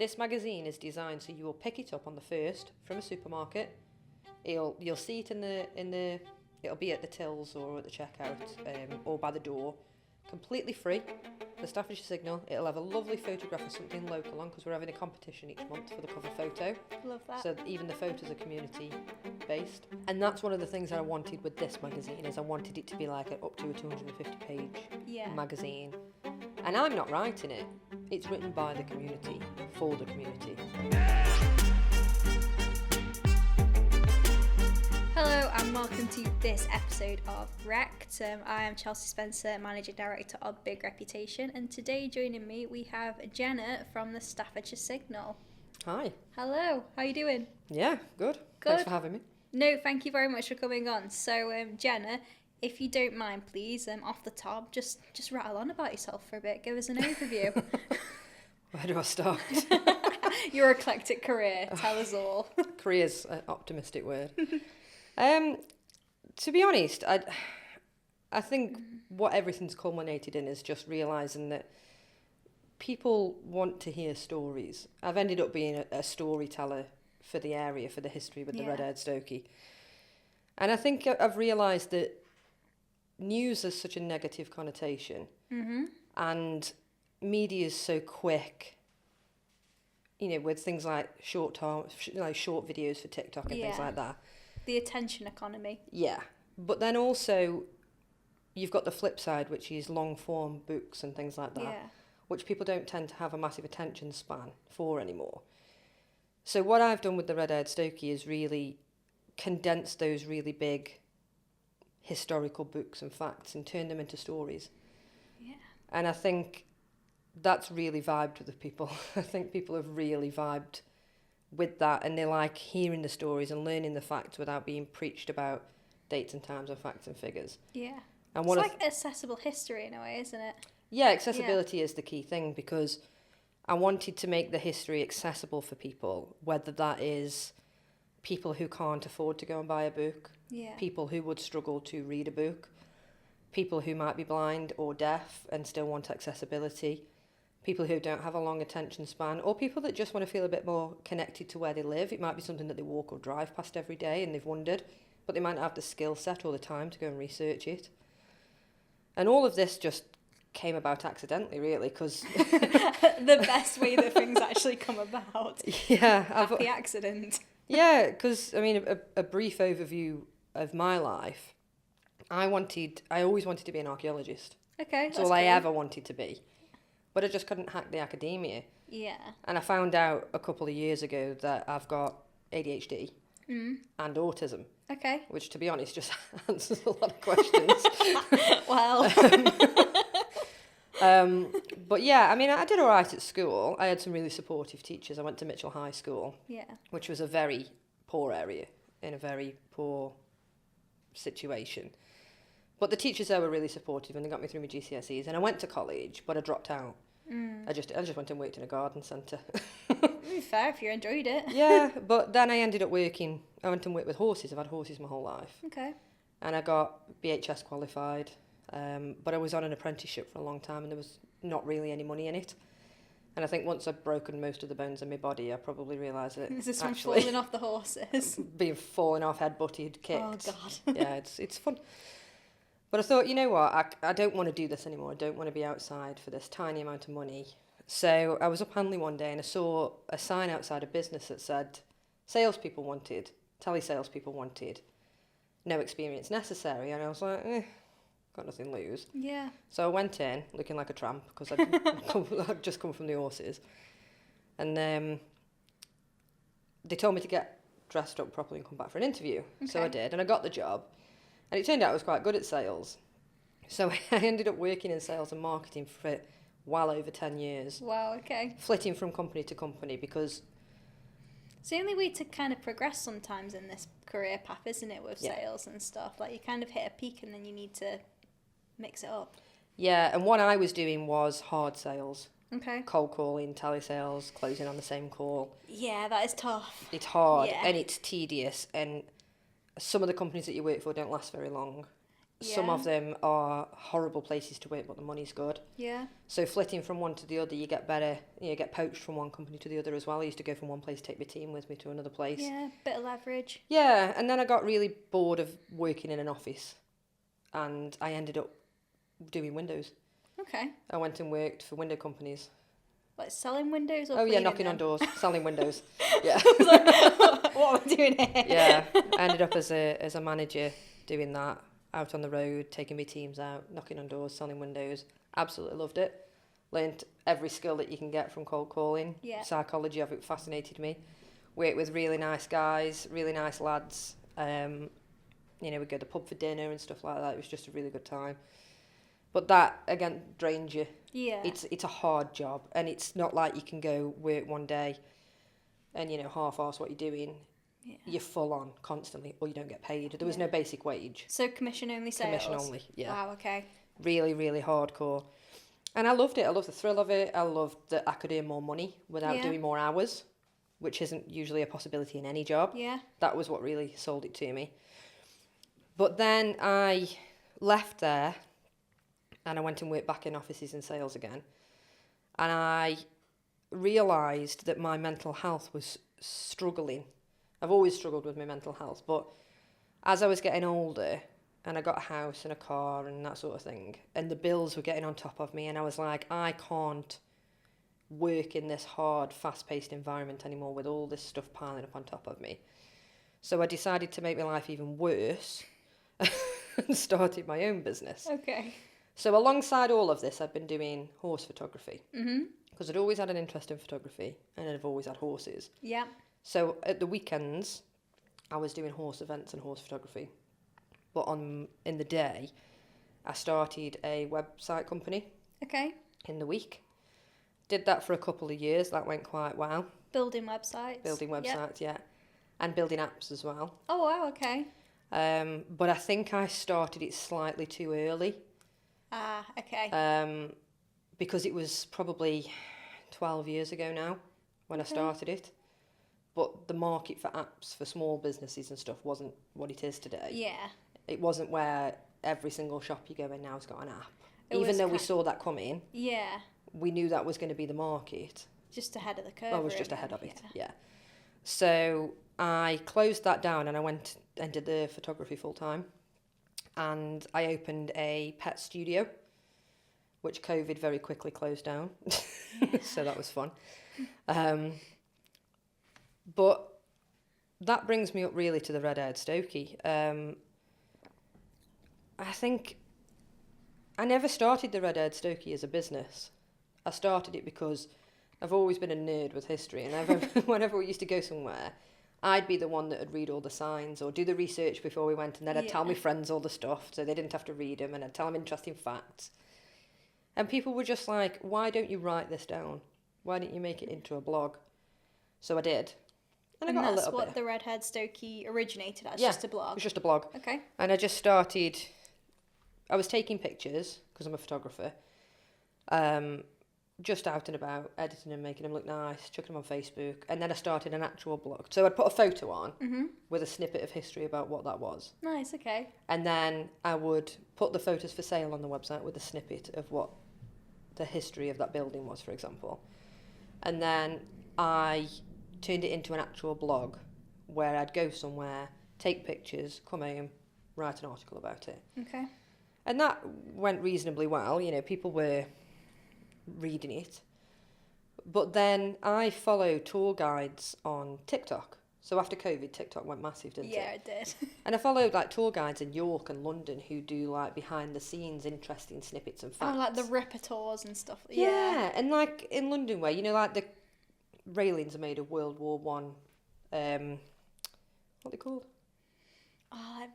This magazine is designed so you will pick it up on the first from a supermarket. You'll see it in the it'll be at the tills or at the checkout or by the door, completely free. The Staffordshire Signal. It'll have a lovely photograph of something local on, because we're having a competition each month for the cover photo. Love that. So even the photos are community based, and that's one of the things that I wanted with this magazine. Is I wanted it to be like up to a 250 page magazine, and I'm not writing it. It's written by the community for the community. Hello and welcome to this episode of Wrecked. I am Chelsea Spencer, Managing Director of Big Reputation, and today joining me we have Jenna from the Staffordshire Signal. Hi. Hello, how are you doing? Yeah, good. Thanks for having me. No, thank you very much for coming on. So Jenna, if you don't mind please, off the top, just rattle on about yourself for a bit. Give us an overview. Where do I start? Your eclectic career, tell us all. Career's an optimistic word. To be honest, I think what everything's culminated in is just realising that people want to hear stories. I've ended up being a storyteller for the area, for the history with the red-haired Stokey. And I think I've realised that news has such a negative connotation, and media is so quick, you know, with things like short videos for TikTok and things like that. The attention economy. Yeah. But then also, you've got the flip side, which is long-form books and things like that, which people don't tend to have a massive attention span for anymore. So what I've done with the red-haired Stokey is really condense those really big historical books and facts and turn them into stories. Yeah. And I think that's really vibed with the people. I think people have really vibed with that, and they like hearing the stories and learning the facts without being preached about dates and times and facts and figures. Yeah. And it's like accessible history in a way, isn't it? Yeah, accessibility is the key thing, because I wanted to make the history accessible for people, whether that is people who can't afford to go and buy a book, people who would struggle to read a book, people who might be blind or deaf and still want accessibility, people who don't have a long attention span, or people that just want to feel a bit more connected to where they live. It might be something that they walk or drive past every day and they've wondered, but they might not have the skill set or the time to go and research it. And all of this just came about accidentally, really, because... The best way that things actually come about. Yeah. Happy accident. Yeah, because, I mean, a brief overview of my life, I always wanted to be an archaeologist. Okay, that's all I ever wanted to be. But I just couldn't hack the academia. Yeah. And I found out a couple of years ago that I've got ADHD and autism. Okay. Which, to be honest, just answers a lot of questions. Well. But yeah, I mean, I did all right at school. I had some really supportive teachers. I went to Mitchell High School, which was a very poor area in a very poor situation. But the teachers there were really supportive, and they got me through my GCSEs. And I went to college, but I dropped out. I just went and worked in a garden centre. Fair if you enjoyed it. Yeah, but then I ended up working. I went and worked with horses. I've had horses my whole life. Okay. And I got BHS qualified, but I was on an apprenticeship for a long time, and there was not really any money in it. And I think once I'd broken most of the bones in my body, I probably realised that is this actually falling off the horses? Being falling off, head-butted, kicked. Oh God. Yeah, it's fun. But I thought, you know what, I don't want to do this anymore. I don't want to be outside for this tiny amount of money. So I was up Hanley one day and I saw a sign outside a business that said, salespeople wanted, telesales-people wanted, no experience necessary. And I was like, got nothing to lose. Yeah. So I went in looking like a tramp, because I'd just come from the horses. And they told me to get dressed up properly and come back for an interview. Okay. So I did, and I got the job. And it turned out I was quite good at sales. So I ended up working in sales and marketing for well over 10 years. Wow, okay. Flitting from company to company, because... It's the only way to kind of progress sometimes in this career path, isn't it, with sales and stuff? Like, you kind of hit a peak and then you need to mix it up. Yeah, and what I was doing was hard sales. Okay. Cold calling, telesales, closing on the same call. Yeah, that is tough. It's hard and it's tedious, and some of the companies that you work for don't last very long. Some of them are horrible places to work, but the money's good. Yeah. So flitting from one to the other, you get better, you get poached from one company to the other as well. I used to go from one place, take my team with me to another place. Yeah, bit of leverage. Yeah, and then I got really bored of working in an office, and I ended up doing windows. Okay. I went and worked for window companies. Like selling windows or knocking on doors, selling windows. Yeah. What am I doing here? Yeah, I ended up as a manager doing that, out on the road, taking my teams out, knocking on doors, selling windows. Absolutely loved it. Learned every skill that you can get from cold calling. Yeah. Psychology of it fascinated me. Worked with really nice guys, really nice lads. We'd go to the pub for dinner and stuff like that. It was just a really good time. But that, again, drains you. Yeah. It's a hard job, and it's not like you can go work one day and, half-arse what you're doing. Yeah. You're full on constantly, or you don't get paid. There was no basic wage. So commission-only sales? Commission only, yeah. Wow, okay. Really, really hardcore. And I loved it. I loved the thrill of it. I loved that I could earn more money without doing more hours, which isn't usually a possibility in any job. Yeah. That was what really sold it to me. But then I left there, and I went and worked back in offices in sales again. And I realised that my mental health was struggling. I've always struggled with my mental health, but as I was getting older, and I got a house and a car and that sort of thing, and the bills were getting on top of me, and I was like, I can't work in this hard, fast-paced environment anymore with all this stuff piling up on top of me. So I decided to make my life even worse and started my own business. Okay. So alongside all of this, I'd been doing horse photography. Mm-hmm. Because I'd always had an interest in photography, and I've always had horses. Yeah. So at the weekends, I was doing horse events and horse photography. But in the day, I started a website company. Okay. In the week. Did that for a couple of years. That went quite well. Building websites. Yeah. And building apps as well. Oh, wow, okay. But I think I started it slightly too early. Ah, okay. Because it was probably 12 years ago now when I started it. But the market for apps for small businesses and stuff wasn't what it is today. Yeah. It wasn't where every single shop you go in now has got an app. Even though we saw that coming, yeah, we knew that was going to be the market. Just ahead of the curve. I was just ahead of it, yeah. So I closed that down and I went and did the photography full time. And I opened a pet studio, which COVID very quickly closed down. So that was fun. But that brings me up really to the red-haired Stokey. I think I never started the red-haired Stokey as a business. I started it because I've always been a nerd with history, and whenever we used to go somewhere, I'd be the one that would read all the signs or do the research before we went, and then I'd tell my friends all the stuff so they didn't have to read them, and I'd tell them interesting facts. And people were just like, why don't you write this down? Why don't you make it into a blog? So I did. And I got a little bit. And that's what the Red-Haired Stokey originated as, just a blog? It was just a blog. Okay. And I just started, I was taking pictures, because I'm a photographer, just out and about, editing them, making them look nice, chucking them on Facebook, and then I started an actual blog. So I'd put a photo on with a snippet of history about what that was. Nice, okay. And then I would put the photos for sale on the website with a snippet of what the history of that building was, for example. And then I turned it into an actual blog where I'd go somewhere, take pictures, come home, write an article about it. Okay. And that went reasonably well. People were reading it. But then I followed tour guides on TikTok. So after COVID, TikTok went massive, didn't it? Yeah, it did. And I followed tour guides in York and London who do behind the scenes interesting snippets and facts. Oh, like the Ripper tours and stuff. Yeah, and in London where, the railings are made of World War One. What are they called? Oh,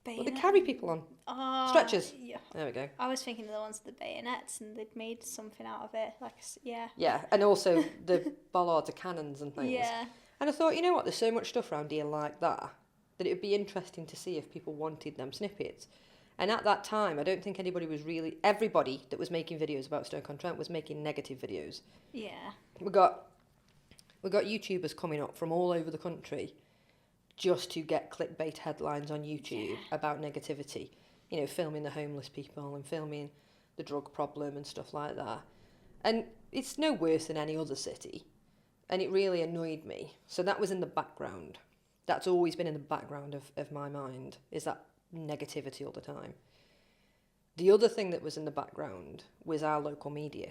what they carry people on. Oh, stretchers. Yeah. There we go. I was thinking of the ones with the bayonets, and they'd made something out of it. Yeah, and also the bollards of cannons and things. Yeah. And I thought, you know what, there's so much stuff around here like that it would be interesting to see if people wanted them snippets. And at that time, I don't think everybody that was making videos about Stoke-on-Trent was making negative videos. Yeah. We got YouTubers coming up from all over the country just to get clickbait headlines on YouTube about negativity. you know, filming the homeless people and filming the drug problem and stuff like that. And it's no worse than any other city. And it really annoyed me. So that was in the background. That's always been in the background of my mind, is that negativity all the time. The other thing that was in the background was our local media,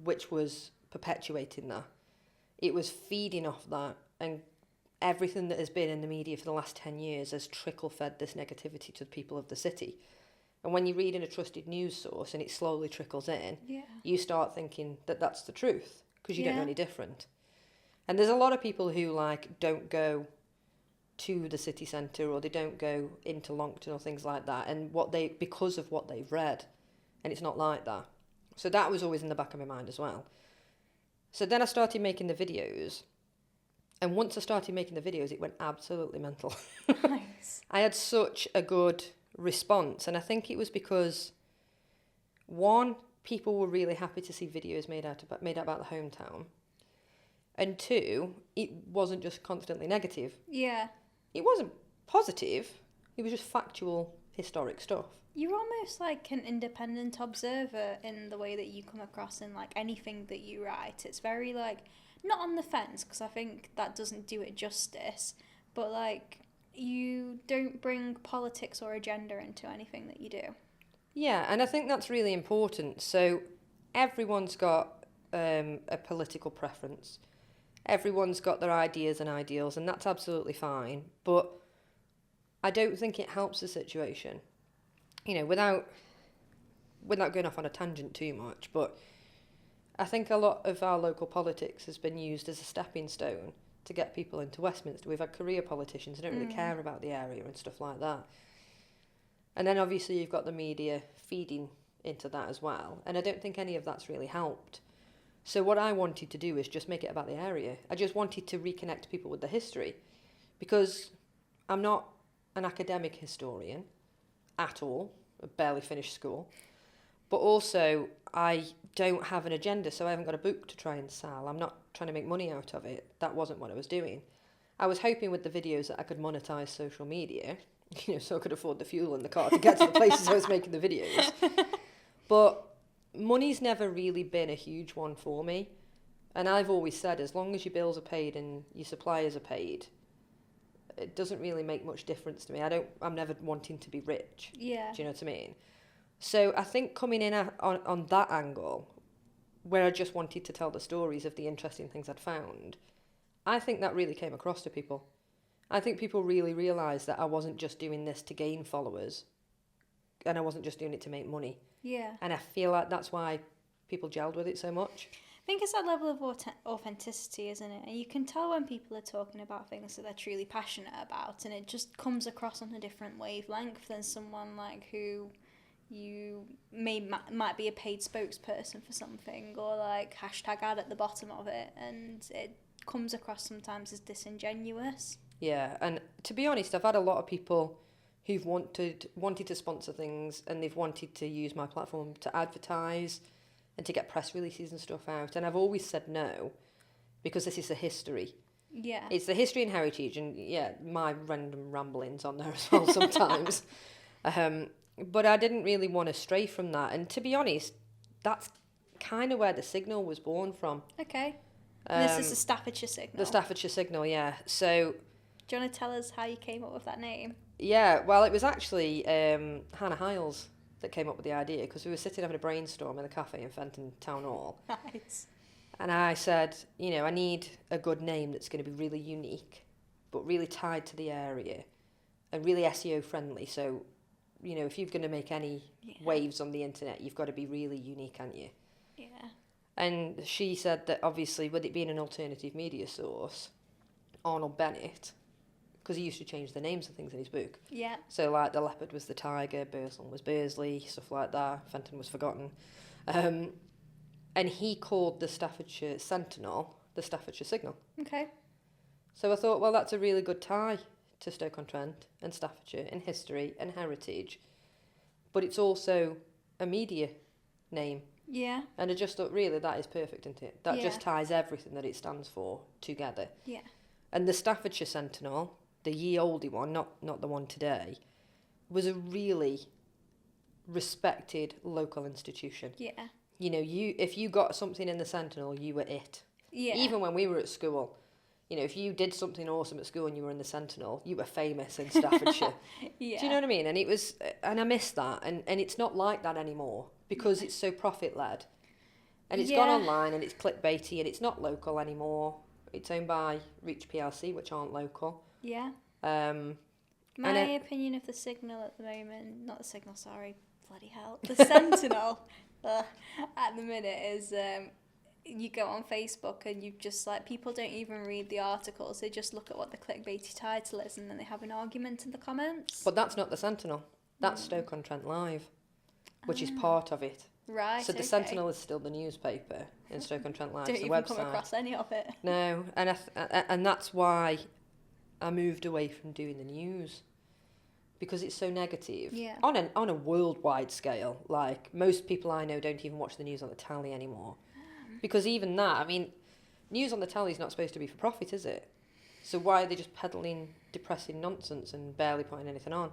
which was perpetuating that. It was feeding off that, and everything that has been in the media for the last 10 years has trickle-fed this negativity to the people of the city. And when you read in a trusted news source and it slowly trickles in, you start thinking that that's the truth, because you don't know any different. And there's a lot of people who, like, don't go to the city centre, or they don't go into Longton or things like that, and because of what they've read, and it's not like that. So that was always in the back of my mind as well. So then I started making the videos, and once I started making the videos, it went absolutely mental. Nice. I had such a good response, and I think it was because, one, people were really happy to see videos made about the hometown, and two, it wasn't just constantly negative. Yeah. It wasn't positive, it was just factual, historic stuff. You're almost like an independent observer in the way that you come across in, like, anything that you write. It's very, like, not on the fence, because I think that doesn't do it justice, but, like, you don't bring politics or agenda into anything that you do. Yeah, and I think that's really important. So everyone's got a political preference. Everyone's got their ideas and ideals, and that's absolutely fine. But I don't think it helps the situation. You know, without going off on a tangent too much, but I think a lot of our local politics has been used as a stepping stone to get people into Westminster. We've had career politicians who don't really care about the area and stuff like that. And then obviously you've got the media feeding into that as well. And I don't think any of that's really helped. So what I wanted to do is just make it about the area. I just wanted to reconnect people with the history, because I'm not an academic historian at all. I barely finished school. But also, I don't have an agenda, so I haven't got a book to try and sell. I'm not trying to make money out of it. That wasn't what I was doing. I was hoping with the videos that I could monetize social media, you know, so I could afford the fuel in the car to get to the places I was making the videos. But money's never really been a huge one for me. And I've always said, as long as your bills are paid and your suppliers are paid, it doesn't really make much difference to me. I'm never wanting to be rich. Yeah. Do you know what I mean? So I think coming in on that angle, where I just wanted to tell the stories of the interesting things I'd found, I think that really came across to people. I think people really realised that I wasn't just doing this to gain followers, and I wasn't just doing it to make money. Yeah. And I feel like that's why people gelled with it so much. I think it's that level of authenticity, isn't it? And you can tell when people are talking about things that they're truly passionate about, and it just comes across on a different wavelength than someone like who you might be a paid spokesperson for something, or like hashtag ad at the bottom of it, and it comes across sometimes as disingenuous. Yeah, and to be honest, I've had a lot of people who've wanted to sponsor things, and they've wanted to use my platform to advertise and to get press releases and stuff out, and I've always said no, because this is the history. Yeah. It's the history and heritage, and yeah, my random ramblings on there as well sometimes. But I didn't really want to stray from that, and to be honest, that's kind of where the Signal was born from. Okay. This is the Staffordshire Signal. The Staffordshire Signal, yeah. So, do you want to tell us how you came up with that name? Yeah, well, it was actually Hannah Hiles that came up with the idea, because we were sitting having a brainstorm in a cafe in Fenton Town Hall. Nice. And I said, you know, I need a good name that's going to be really unique, but really tied to the area, and really SEO friendly. So, you know, if you're going to make any waves on the internet, you've got to be really unique, haven't you? Yeah. And she said that obviously, with it being an alternative media source, Arnold Bennett, because he used to change the names of things in his book. Yeah. So, like, the leopard was the tiger, Burslem was Bursley, stuff like that. Fenton was forgotten. And he called the Staffordshire Sentinel the Staffordshire Signal. Okay. So I thought, well, that's a really good tie to Stoke-on-Trent and Staffordshire in history and heritage. But it's also a media name. Yeah. And I just thought, really, that is perfect, isn't it? That just ties everything that it stands for together. Yeah. And the Staffordshire Sentinel, the ye olde one, not the one today, was a really respected local institution. Yeah. You know, if you got something in the Sentinel, you were it. Yeah. Even when we were at school, you know, if you did something awesome at school and you were in the Sentinel, you were famous in Staffordshire. Yeah. Do you know what I mean? And I miss that. And it's not like that anymore because it's so profit-led. And it's gone online and it's clickbaity and it's not local anymore. It's owned by Reach PLC, which aren't local. Yeah. My opinion of the Signal at the moment, not the Signal, sorry, bloody hell, the Sentinel at the minute is you go on Facebook and you just like, people don't even read the articles, they just look at what the clickbaity title is and then they have an argument in the comments. But that's not the Sentinel. That's Stoke-on-Trent Live, which is part of it. Right. So the Sentinel is still the newspaper in Stoke-on-Trent Live. Don't the even website. come across any of it. No, and that's why I moved away from doing the news. Because it's so negative. Yeah. On a worldwide scale, like most people I know don't even watch the news on the telly anymore. Because even that, I mean, news on the telly is not supposed to be for profit, is it? So why are they just peddling depressing nonsense and barely putting anything on?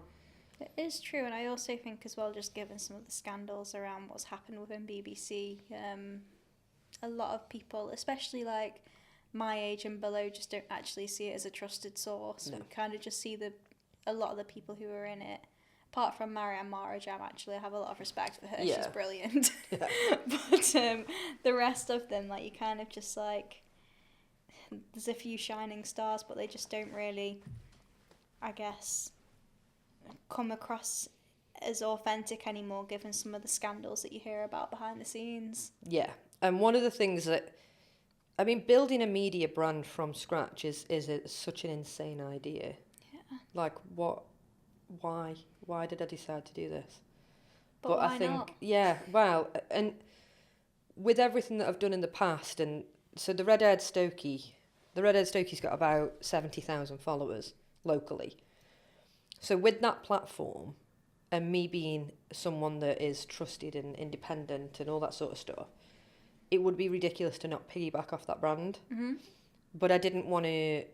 It is true, and I also think as well, just given some of the scandals around what's happened within BBC, a lot of people, especially like my age and below, just don't actually see it as a trusted source. No. We kind of just see a lot of the people who are in it. Apart from Marianne Marajam, actually, I have a lot of respect for her. Yeah. She's brilliant. Yeah. But the rest of them, like, you kind of just like, there's a few shining stars, but they just don't really, I guess, come across as authentic anymore, given some of the scandals that you hear about behind the scenes. Yeah, and one of the things that, I mean, building a media brand from scratch is such an insane idea. Yeah. Like, why did I decide to do this? But why I think, not? yeah, well, and with everything that I've done in the past, and so the Red-Haired Stokie's got about 70,000 followers locally. So with that platform, and me being someone that is trusted and independent and all that sort of stuff, it would be ridiculous to not piggyback off that brand. Mm-hmm. But I didn't want to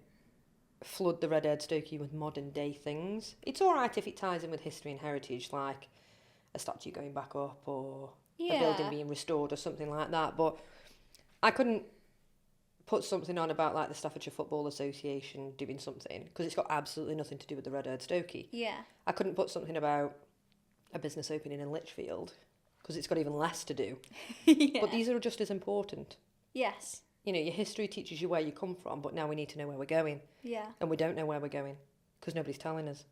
flood the Red-Haired Stokie with modern day things. It's all right if it ties in with history and heritage, like a statue going back up or a building being restored or something like that. But I couldn't put something on about like the Staffordshire Football Association doing something because it's got absolutely nothing to do with the Red-Haired Stokie. Yeah. I couldn't put something about a business opening in Lichfield because it's got even less to do. Yeah. But these are just as important. Yes. You know, your history teaches you where you come from, but now we need to know where we're going. Yeah. And we don't know where we're going because nobody's telling us.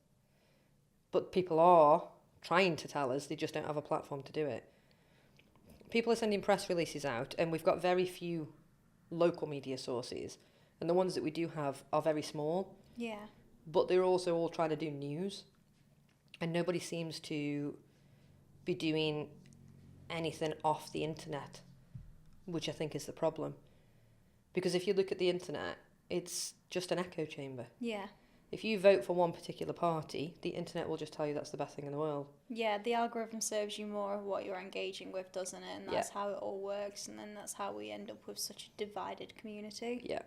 But people are trying to tell us, they just don't have a platform to do it. People are sending press releases out, and we've got very few local media sources, and the ones that we do have are very small. Yeah. But they're also all trying to do news, and nobody seems to be doing anything off the internet, which I think is the problem. Because if you look at the internet, it's just an echo chamber. Yeah. If you vote for one particular party, the internet will just tell you that's the best thing in the world. Yeah, the algorithm serves you more of what you're engaging with, doesn't it? And that's how it all works, and then that's how we end up with such a divided community. Yeah.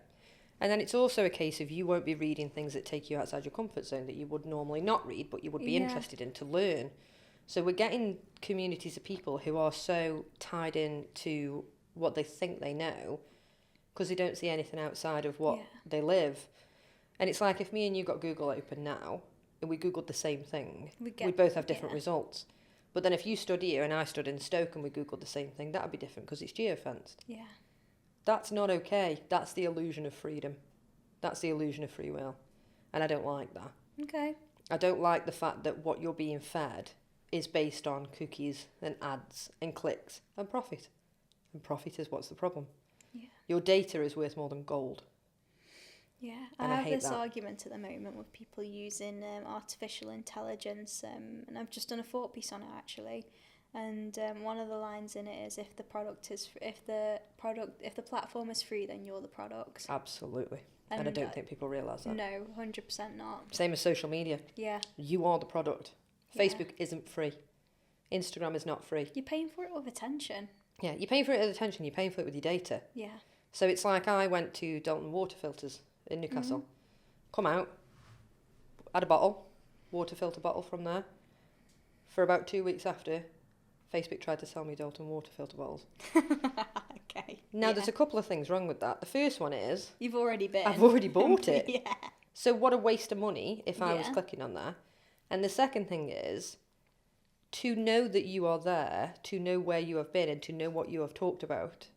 And then it's also a case of you won't be reading things that take you outside your comfort zone that you would normally not read, but you would be interested in to learn. So we're getting communities of people who are so tied in to what they think they know because they don't see anything outside of what they live. And it's like if me and you got Google open now and we Googled the same thing, we'd both have different results. But then if you stood here and I stood in Stoke and we Googled the same thing, that would be different because it's geofenced. Yeah. That's not okay. That's the illusion of freedom. That's the illusion of free will. And I don't like that. Okay. I don't like the fact that what you're being fed is based on cookies and ads and clicks and profit. And profit is what's the problem. Yeah. Your data is worth more than gold. Yeah, And I I have hate this that. argument at the moment with people using artificial intelligence, and I've just done a thought piece on it actually. And one of the lines in it is if the platform is free, then you're the product. Absolutely. And I don't think people realise that. No, 100% not. Same as social media. Yeah. You are the product. Yeah. Facebook isn't free. Instagram is not free. You're paying for it with attention. Yeah, you're paying for it with attention, you're paying for it with your data. Yeah. So it's like I went to Dalton Water Filters in Newcastle. Come out, had a bottle, water filter bottle from there. For about 2 weeks after, Facebook tried to sell me Dalton water filter bottles. Okay. Now, there's a couple of things wrong with that. The first one is... You've already been. I've already bought it. Yeah. So what a waste of money if I was clicking on that. And the second thing is, to know that you are there, to know where you have been and to know what you have talked about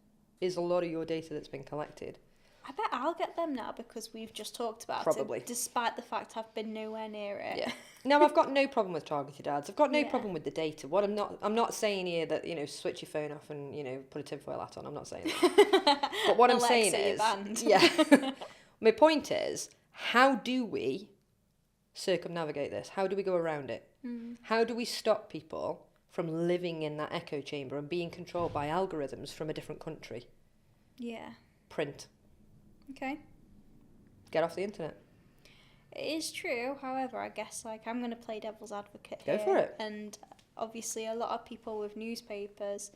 is a lot of your data that's been collected. I bet I'll get them now because we've just talked about Probably. it, despite the fact I've been nowhere near it. Yeah. Now, I've got no problem with targeted ads. I've got no problem with the data. What I'm not saying here that, you know, switch your phone off and, you know, put a tinfoil hat on. I'm not saying that. But what I'm saying is, yeah. My point is, how do we circumnavigate this? How do we go around it? How do we stop people from living in that echo chamber and being controlled by algorithms from a different country? Yeah. Print. Okay. Get off the internet. It is true. However, I guess like I'm going to play devil's advocate Go here. for it. And obviously, a lot of people with newspapers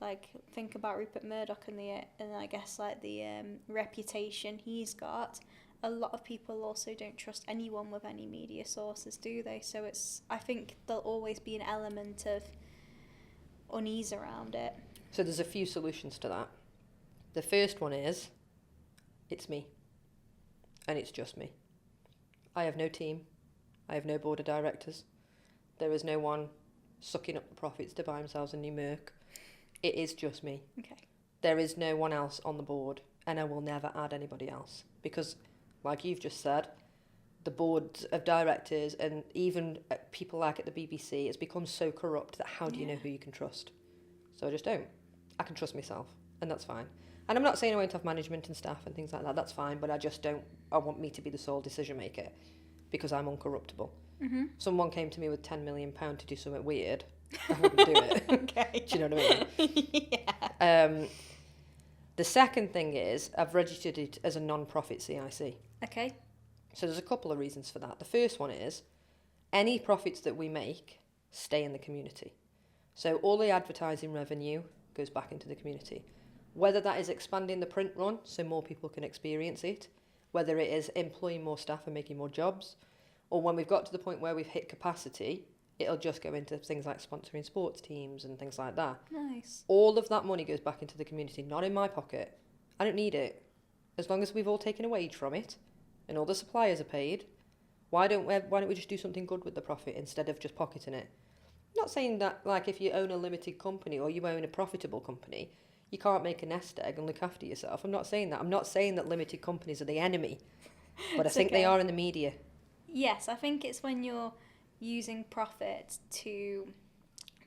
like think about Rupert Murdoch and I guess like the reputation he's got. A lot of people also don't trust anyone with any media sources, do they? So I think there'll always be an element of unease around it. So there's a few solutions to that. The first one is, it's me. And it's just me. I have no team. I have no board of directors. There is no one sucking up the profits to buy themselves a new Merc. It is just me. Okay. There is no one else on the board, and I will never add anybody else. Because, like you've just said, the boards of directors and even people like at the BBC has become so corrupt that how do you know who you can trust? So I just don't. I can trust myself, and that's fine. And I'm not saying I won't have management and staff and things like that. That's fine, but I just don't. I want me to be the sole decision maker because I'm uncorruptible. Mm-hmm. Someone came to me with £10 million to do something weird, I wouldn't do it. Okay. Do you know what I mean? Yeah. The second thing is I've registered it as a non-profit CIC. Okay. So there's a couple of reasons for that. The first one is any profits that we make stay in the community. So all the advertising revenue goes back into the community. Whether that is expanding the print run so more people can experience it, whether it is employing more staff and making more jobs, or when we've got to the point where we've hit capacity, it'll just go into things like sponsoring sports teams and things like that. Nice. All of that money goes back into the community, not in my pocket. I don't need it. As long as we've all taken a wage from it and all the suppliers are paid, why don't we just do something good with the profit instead of just pocketing it? I'm not saying that, like, if you own a limited company or you own a profitable company, you can't make a nest egg and look after yourself. I'm not saying that. I'm not saying that limited companies are the enemy, but I think they are in the media. Yes, I think it's when you're using profit to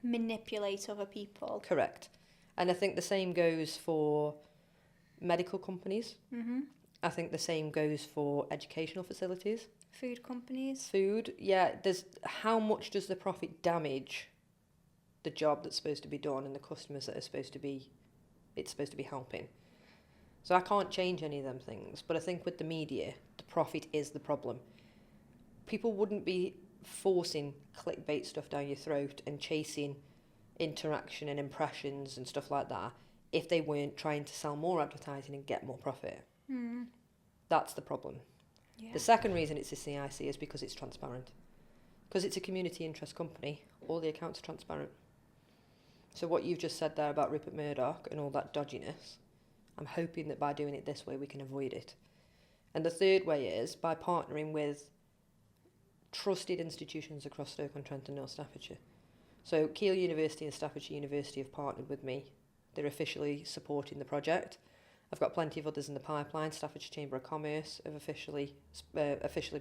manipulate other people. Correct. And I think the same goes for medical companies. Mm-hmm. I think the same goes for educational facilities. Food companies. Food, yeah. There's how much does the profit damage the job that's supposed to be done and the customers that it's supposed to be helping. So I can't change any of them things. But I think with the media, the profit is the problem. People wouldn't be forcing clickbait stuff down your throat and chasing interaction and impressions and stuff like that if they weren't trying to sell more advertising and get more profit. That's the problem. Yeah. The second reason it's a CIC is because it's transparent. Because it's a community interest company, all the accounts are transparent. So what you've just said there about Rupert Murdoch and all that dodginess, I'm hoping that by doing it this way we can avoid it. And the third way is by partnering with trusted institutions across Stoke-on-Trent and North Staffordshire. So Keele University and Staffordshire University have partnered with me. They're officially supporting the project. I've got plenty of others in the pipeline. Staffordshire Chamber of Commerce have officially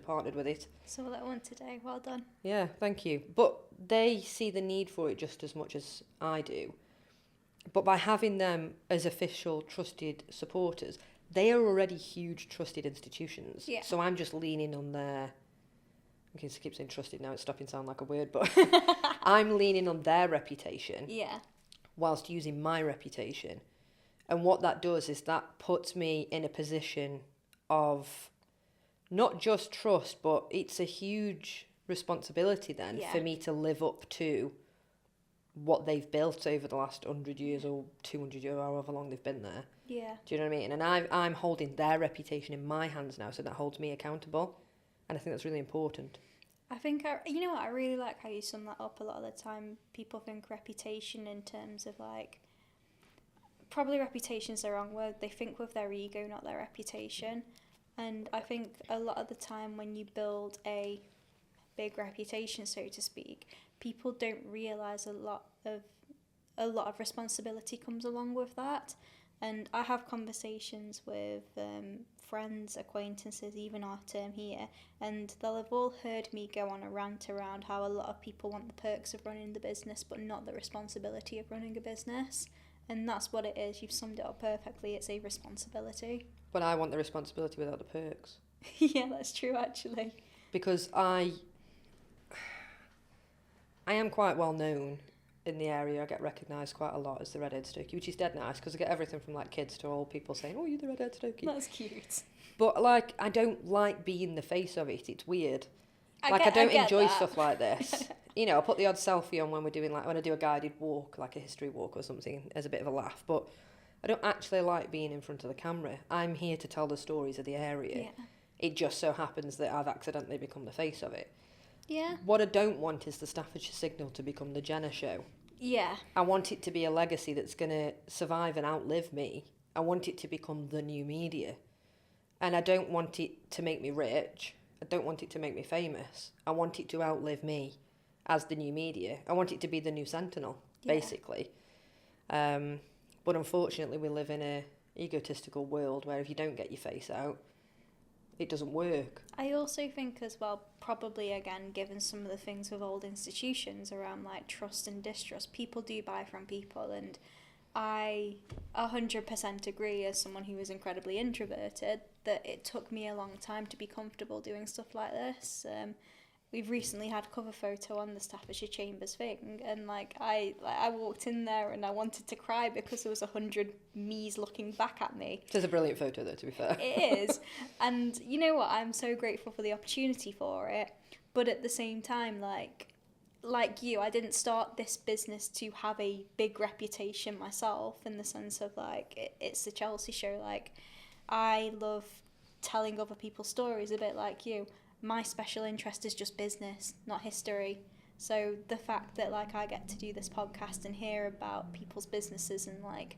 partnered with it. Saw that one today. Well done. Yeah, thank you. But they see the need for it just as much as I do. But by having them as official trusted supporters, they are already huge trusted institutions. Yeah. So I'm just leaning on their... Okay, so I keep saying trusted now, it's stopping sound like a word, but I'm leaning on their reputation. Yeah. Whilst using my reputation. And what that does is that puts me in a position of not just trust, but it's a huge responsibility then for me to live up to what they've built over the last 100 years or 200 years, however long they've been there. Yeah. Do you know what I mean? And I'm holding their reputation in my hands now, so that holds me accountable. And I think that's really important. I think, you know what, I really like how you sum that up. A lot of the time people think reputation in terms of like, probably reputation's the wrong word, they think with their ego, not their reputation. And I think a lot of the time when you build a big reputation, so to speak, people don't realise a lot of responsibility comes along with that. And I have conversations with friends, acquaintances, even our term here, and they'll have all heard me go on a rant around how a lot of people want the perks of running the business but not the responsibility of running a business. And that's what it is. You've summed it up perfectly. It's a responsibility. But I want the responsibility without the perks. Yeah, that's true, actually. Because I am quite well known in the area. I get recognised quite a lot as the redhead Stokey, which is dead nice because I get everything from like kids to old people saying, "Oh, you're the redhead Stokey." That's cute. But like, I don't like being the face of it. It's weird. I don't enjoy that. stuff like this. You know, I put the odd selfie on when we're doing when I do a guided walk, like a history walk or something, as a bit of a laugh. But I don't actually like being in front of the camera. I'm here to tell the stories of the area. Yeah. It just so happens that I've accidentally become the face of it. Yeah. What I don't want is the Staffordshire Signal to become the Jenna show. Yeah. I want it to be a legacy that's going to survive and outlive me. I want it to become the new media. And I don't want it to make me rich. I don't want it to make me famous. I want it to outlive me as the new media. I want it to be the new Sentinel, basically. But unfortunately, we live in a egotistical world where if you don't get your face out, it doesn't work. I also think as well, probably again, given some of the things with old institutions around like trust and distrust, people do buy from people, and I 100% agree as someone who was incredibly introverted that it took me a long time to be comfortable doing stuff like this. We've recently had cover photo on the Staffordshire Chambers thing, and like I walked in there and I wanted to cry because there was 100 me's looking back at me. It is a brilliant photo though, to be fair. It is. And you know what, I'm so grateful for the opportunity for it, but at the same time, like you, I didn't start this business to have a big reputation myself, in the sense of like it's the Chelsea show. Like, I love telling other people's stories, a bit like you. My special interest is just business, not history. So the fact that like I get to do this podcast and hear about people's businesses and like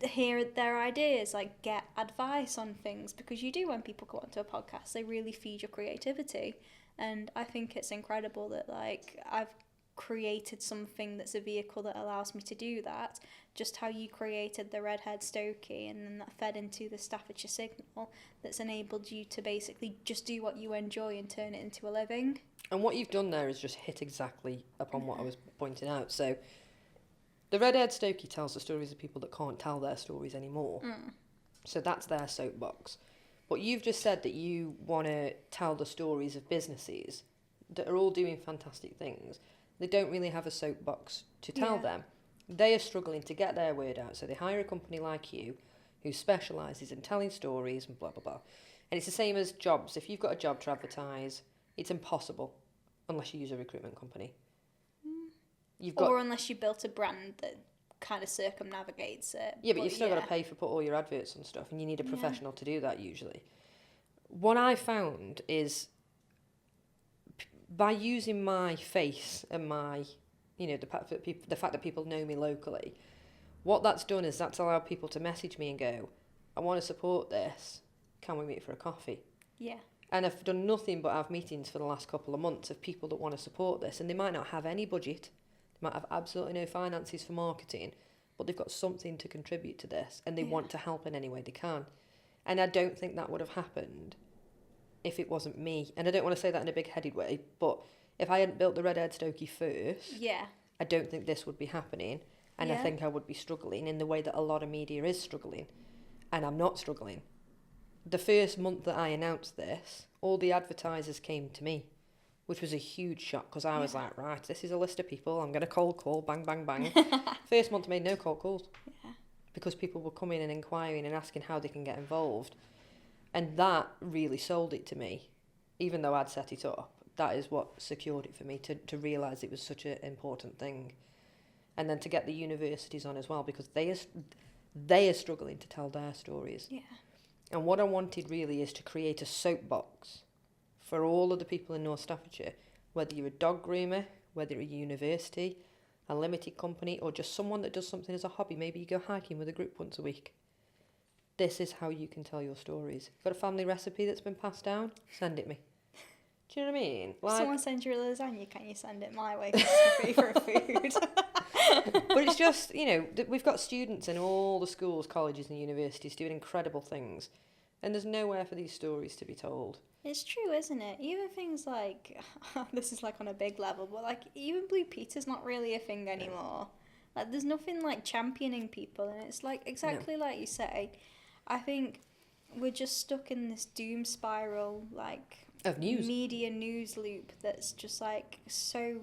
hear their ideas, like get advice on things, because you do, when people go onto a podcast, they really feed your creativity. And I think it's incredible that like I've created something that's a vehicle that allows me to do that, just how you created the Redhead Stokey and then that fed into the Staffordshire Signal, that's enabled you to basically just do what you enjoy and turn it into a living. And what you've done there is just hit exactly upon what I was pointing out. So the Redhead Stokey tells the stories of people that can't tell their stories anymore. So that's their soapbox. But you've just said that you want to tell the stories of businesses that are all doing fantastic things. They don't really have a soapbox to tell them. They are struggling to get their word out, so they hire a company like you who specialises in telling stories and blah, blah, blah. And it's the same as jobs. If you've got a job to advertise, it's impossible unless you use a recruitment company. Or unless you built a brand that kind of circumnavigates it. Yeah, but you've still got to pay for put all your adverts and stuff, and you need a professional to do that usually. What I found is by using my face and my, you know, the fact that people know me locally, what that's done is that's allowed people to message me and go, I want to support this, can we meet for a coffee? Yeah. And I've done nothing but have meetings for the last couple of months of people that want to support this, and they might not have any budget, they might have absolutely no finances for marketing, but they've got something to contribute to this, and they want to help in any way they can. And I don't think that would have happened if it wasn't me. And I don't want to say that in a big-headed way, but if I hadn't built the Redhead Stokey first, I don't think this would be happening. And I think I would be struggling in the way that a lot of media is struggling. And I'm not struggling. The first month that I announced this, all the advertisers came to me, which was a huge shock, because I was like, right, this is a list of people, I'm going to cold call, bang, bang, bang. First month I made no cold calls. Because people were coming and inquiring and asking how they can get involved. And that really sold it to me, even though I'd set it up. That is what secured it for me, to realise it was such an important thing. And then to get the universities on as well, because they are struggling to tell their stories. Yeah. And what I wanted really is to create a soapbox for all of the people in North Staffordshire, whether you're a dog groomer, whether you're a university, a limited company, or just someone that does something as a hobby. Maybe you go hiking with a group once a week. This is how you can tell your stories. Got a family recipe that's been passed down? Send it me. Do you know what I mean? Like, if someone sends you a lasagna, can you send it my way? Because it's my favourite food. But it's just, we've got students in all the schools, colleges and universities doing incredible things. And there's nowhere for these stories to be told. It's true, isn't it? Even things like, this is like on a big level, but like even Blue Peter's not really a thing anymore. Like there's nothing like championing people, and it's like exactly like you say. I think we're just stuck in this doom spiral, like of news, media news loop that's just like so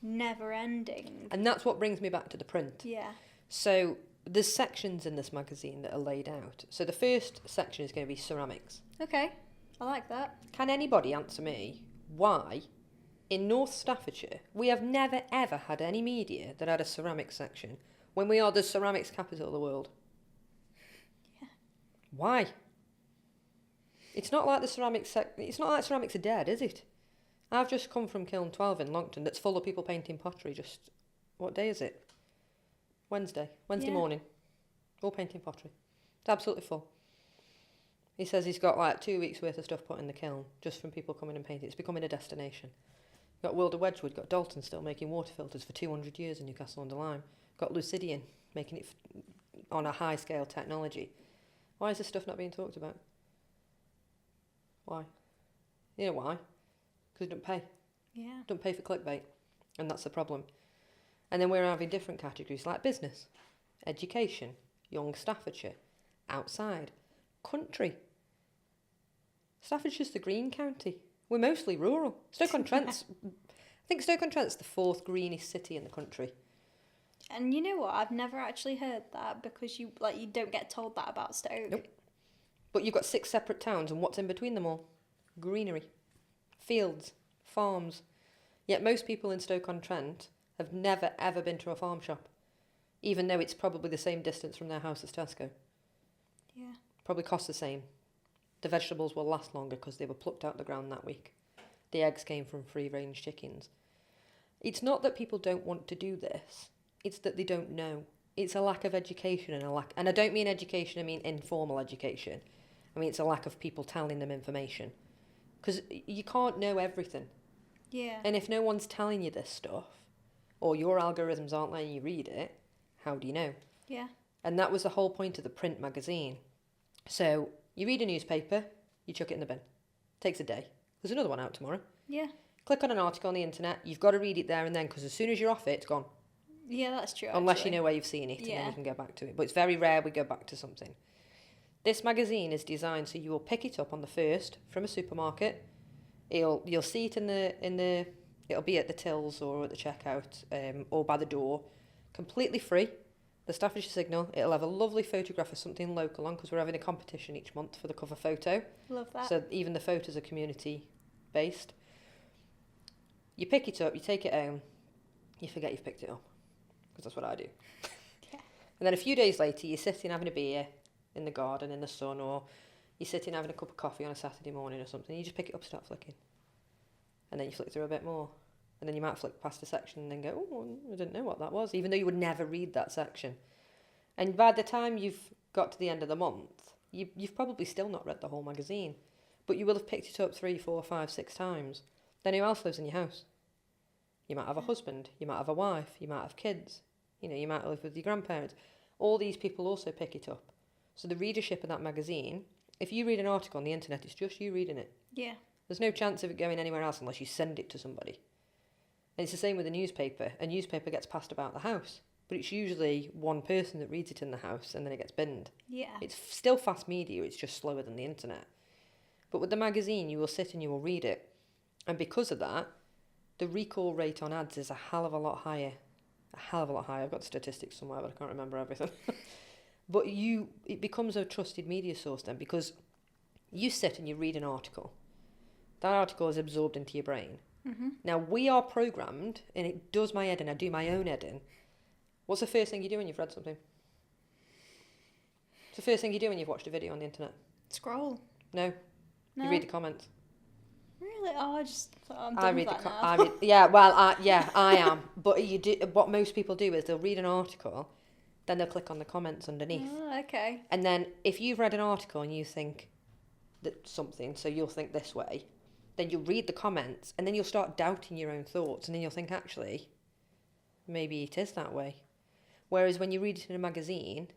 never ending. And that's what brings me back to the print. Yeah. So there's sections in this magazine that are laid out. So the first section is going to be ceramics. Okay, I like that. Can anybody answer me why in North Staffordshire we have never ever had any media that had a ceramics section when we are the ceramics capital of the world? Yeah. Why? It's not like the ceramics it's not like ceramics are dead, is it? I've just come from Kiln 12 in Longton that's full of people painting pottery. Just what day is it? Wednesday morning. All painting pottery. It's absolutely full. He says he's got like 2 weeks worth of stuff put in the kiln just from people coming and painting. It's becoming a destination. Got Wilder Wedgwood, got Dalton still making water filters for 200 years in Newcastle-under-Lyme. Got Lucidian making it on a high scale technology. Why is this stuff not being talked about? Why? You know why? Because it don't pay. Yeah. Don't pay for clickbait. And that's the problem. And then we're having different categories like business, education, young Staffordshire, outside, country. Staffordshire's the green county. We're mostly rural. Stoke-on-Trent's, I think Stoke-on-Trent's the 4th greenest city in the country. And you know what? I've never actually heard that because you don't get told that about Stoke. Nope. But you've got 6 separate towns, and what's in between them all? Greenery, fields, farms. Yet most people in Stoke-on-Trent have never ever been to a farm shop, even though it's probably the same distance from their house as Tesco. Yeah. Probably costs the same. The vegetables will last longer because they were plucked out the ground that week. The eggs came from free-range chickens. It's not that people don't want to do this, it's that they don't know. It's a lack of education and I don't mean education, I mean informal education. I mean it's a lack of people telling them information. Because you can't know everything. Yeah. And if no one's telling you this stuff, or your algorithms aren't letting you read it, how do you know? Yeah. And that was the whole point of the print magazine. So you read a newspaper, you chuck it in the bin. Takes a day. There's another one out tomorrow. Yeah. Click on an article on the internet, you've got to read it there and then, because as soon as you're off it, it's gone. Yeah, that's true. Unless actually. you know where you've seen it, and then you can go back to it. But it's very rare we go back to something. This magazine is designed so you will pick it up on the first from a supermarket. You'll see it in the it'll be at the tills or at the checkout or by the door, completely free. The Staffordshire Signal. It'll have a lovely photograph of something local on because we're having a competition each month for the cover photo. Love that. So even the photos are community based. You pick it up, you take it home, you forget you've picked it up because that's what I do. Yeah. And then a few days later, you're sitting having a beer in the garden in the sun, or you're sitting having a cup of coffee on a Saturday morning or something. You just pick it up, start flicking, and then you flick through a bit more, and then you might flick past a section and then go, oh, I didn't know what that was, even though you would never read that section. And by the time you've got to the end of the month, you've probably still not read the whole magazine, but you will have picked it up 3, 4, 5, 6 times. Then who else lives in your house? You might have a husband, you might have a wife, you might have kids, you might live with your grandparents. All these people also pick it up. So the readership of that magazine, if you read an article on the internet, it's just you reading it. Yeah. There's no chance of it going anywhere else unless you send it to somebody. And it's the same with a newspaper. A newspaper gets passed about the house, but it's usually one person that reads it in the house and then it gets binned. Yeah. It's still fast media, it's just slower than the internet. But with the magazine, you will sit and you will read it. And because of that, the recall rate on ads is a hell of a lot higher. A hell of a lot higher. I've got the statistics somewhere, but I can't remember everything. But it becomes a trusted media source then, because you sit and you read an article. That article is absorbed into your brain. Mm-hmm. Now, we are programmed, and it does my head in. I do my own head in. What's the first thing you do when you've read something? What's the first thing you do when you've watched a video on the internet? Scroll. No. No. You read the comments. Really? Oh, I'm done with that now. I am. But what most people do is they'll read an article, then they'll click on the comments underneath. Oh, okay. And then if you've read an article and you think that something, so you'll think this way, then you'll read the comments and then you'll start doubting your own thoughts, and then you'll think, actually, maybe it is that way. Whereas when you read it in a magazine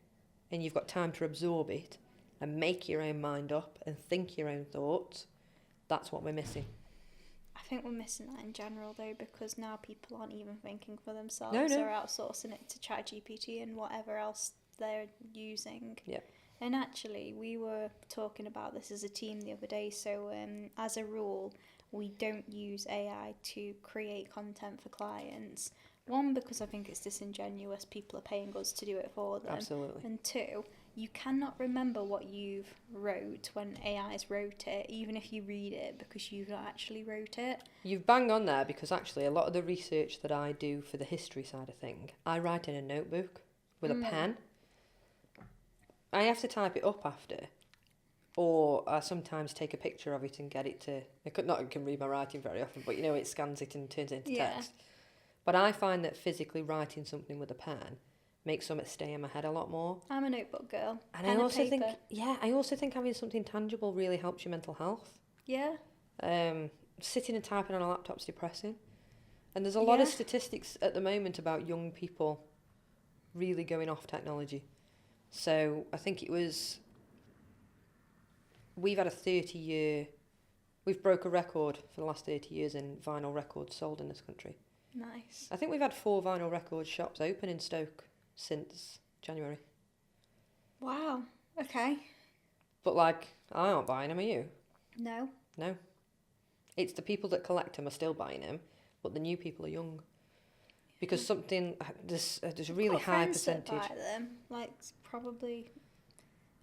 and you've got time to absorb it and make your own mind up and think your own thoughts, that's what we're missing. I think we're missing that in general, though, because now people aren't even thinking for themselves. No. They're outsourcing it to ChatGPT and whatever else they're using. Yeah. And actually, we were talking about this as a team the other day. So, as a rule, we don't use AI to create content for clients. One, because I think it's disingenuous. People are paying us to do it for them. Absolutely. And two, you cannot remember what you've wrote when AI's wrote it, even if you read it, because you've not actually wrote it. You've banged on there, because actually a lot of the research that I do for the history side of thing, I write in a notebook with a pen. I have to type it up after, or I sometimes take a picture of it and get it to... I can read my writing very often, but it scans it and turns it into text. But I find that physically writing something with a pen makes something stay in my head a lot more. I'm a notebook girl. And I also think having something tangible really helps your mental health. Yeah. Sitting and typing on a laptop's depressing. And there's a lot of statistics at the moment about young people really going off technology. So I think we've had a 30-year... We've broke a record for the last 30 years in vinyl records sold in this country. Nice. I think we've had 4 vinyl record shops open in Stoke since January. Wow. Okay. But, I aren't buying them, are you? No. No. It's the people that collect them are still buying them, but the new people are young. Because there's a really high percentage. That buy them, probably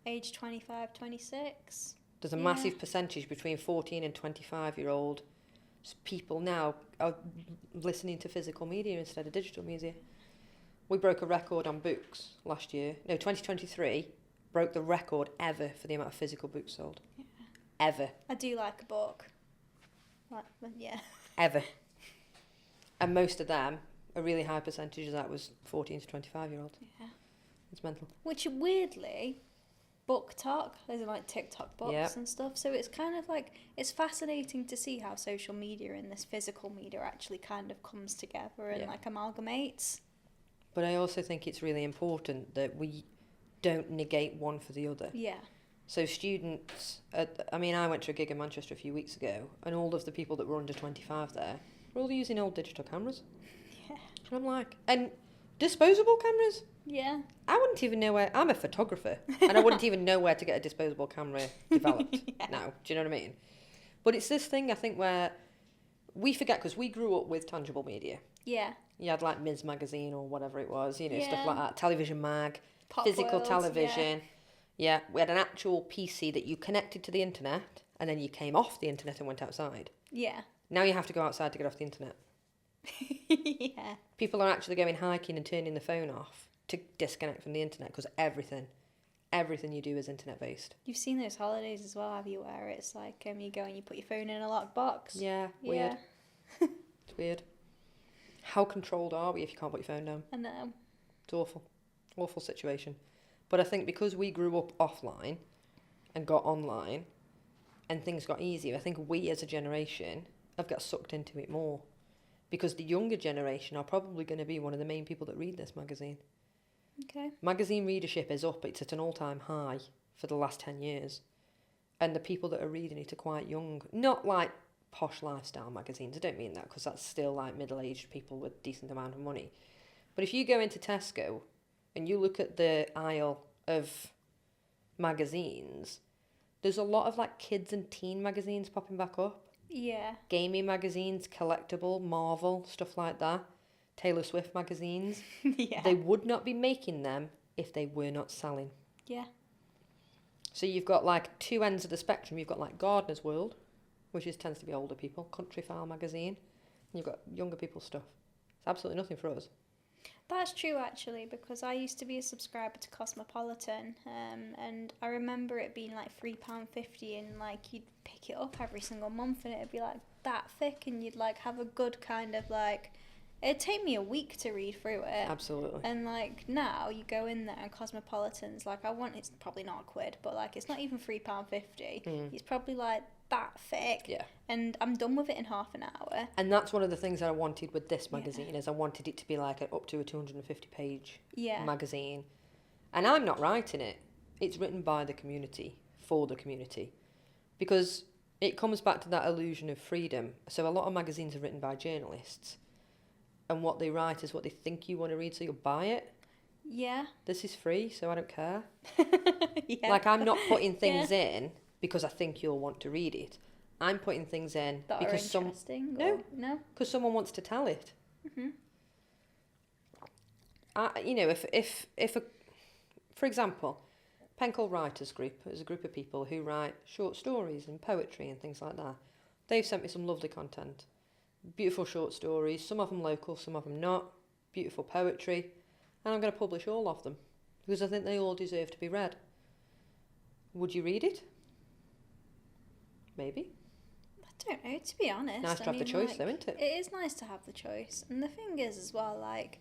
age 25, 26. There's a massive percentage between 14 and 25-year-old people now are listening to physical media instead of digital media. We broke a record on books last year. No, 2023 broke the record ever for the amount of physical books sold. Yeah. Ever. I do like a book. Ever. And most of them, a really high percentage of that was 14 to 25-year-olds. Yeah. It's mental. Which, weirdly, book talk, there's TikTok books and stuff, so it's kind of it's fascinating to see how social media and this physical media actually kind of comes together and amalgamates. But I also think it's really important that we don't negate one for the other. Yeah. So students, I went to a gig in Manchester a few weeks ago, and all of the people that were under 25 there were all using old digital cameras. Yeah. And I'm and disposable cameras? Yeah. I wouldn't even know where... I'm a photographer, and I wouldn't even know where to get a disposable camera developed now. Do you know what I mean? But it's this thing, I think, where we forget, because we grew up with tangible media. Yeah. You had Ms. Magazine or whatever it was, stuff like that. Television mag, Pop physical World, television. Yeah, we had an actual PC that you connected to the internet, and then you came off the internet and went outside. Yeah. Now you have to go outside to get off the internet. Yeah. People are actually going hiking and turning the phone off to disconnect from the internet, because everything you do is internet based. You've seen those holidays as well, have you, where it's you go and you put your phone in a locked box? Yeah, weird. It's weird. How controlled are we if you can't put your phone down? I know. It's awful situation. But I think because we grew up offline and got online and things got easier, I think we as a generation have got sucked into it more, because the younger generation are probably going to be one of the main people that read this magazine. Okay. Magazine readership is up. It's at an all-time high for the last 10 years. And the people that are reading it are quite young. Not posh lifestyle magazines. I don't mean that, because that's still middle-aged people with a decent amount of money. But if you go into Tesco and you look at the aisle of magazines, there's a lot of kids and teen magazines popping back up. Yeah. Gaming magazines, collectible, Marvel, stuff like that. Taylor Swift magazines. Yeah. They would not be making them if they were not selling. Yeah. So you've got two ends of the spectrum. You've got Gardener's World, which tends to be older people, Country File magazine, and you've got younger people's stuff. It's absolutely nothing for us. That's true, actually, because I used to be a subscriber to Cosmopolitan, and I remember it being like £3.50, and like you'd pick it up every single month, and it'd be like that thick, and you'd like have a good kind of like. It'd take me a week to read through it. Absolutely. And like now, you go in there and Cosmopolitan's like it's probably not a quid, but like it's not even £3.50. It's probably like that thick. Yeah. And I'm done with it in half an hour. And that's one of the things that I wanted with this magazine, is I wanted it to be like up to a 250-page magazine. And I'm not writing it. It's written by the community, for the community. Because it comes back to that illusion of freedom. So a lot of magazines are written by journalists. And what they write is what they think you want to read, so you'll buy it. Yeah. This is free, so I don't care. Yeah. Like, I'm not putting things in because I think you'll want to read it. I'm putting things in that because are interesting. No, because someone wants to tell it. You know, if for example, Penkle Writers Group is a group of people who write short stories and poetry and things like that. They've sent me some lovely content. Beautiful short stories, some of them local, some of them not. Beautiful poetry. And I'm going to publish all of them because I think they all deserve to be read. Would you read it? Maybe. I don't know, to be honest. Nice to have the choice, though, isn't it? It is nice to have the choice. And the thing is as well, like,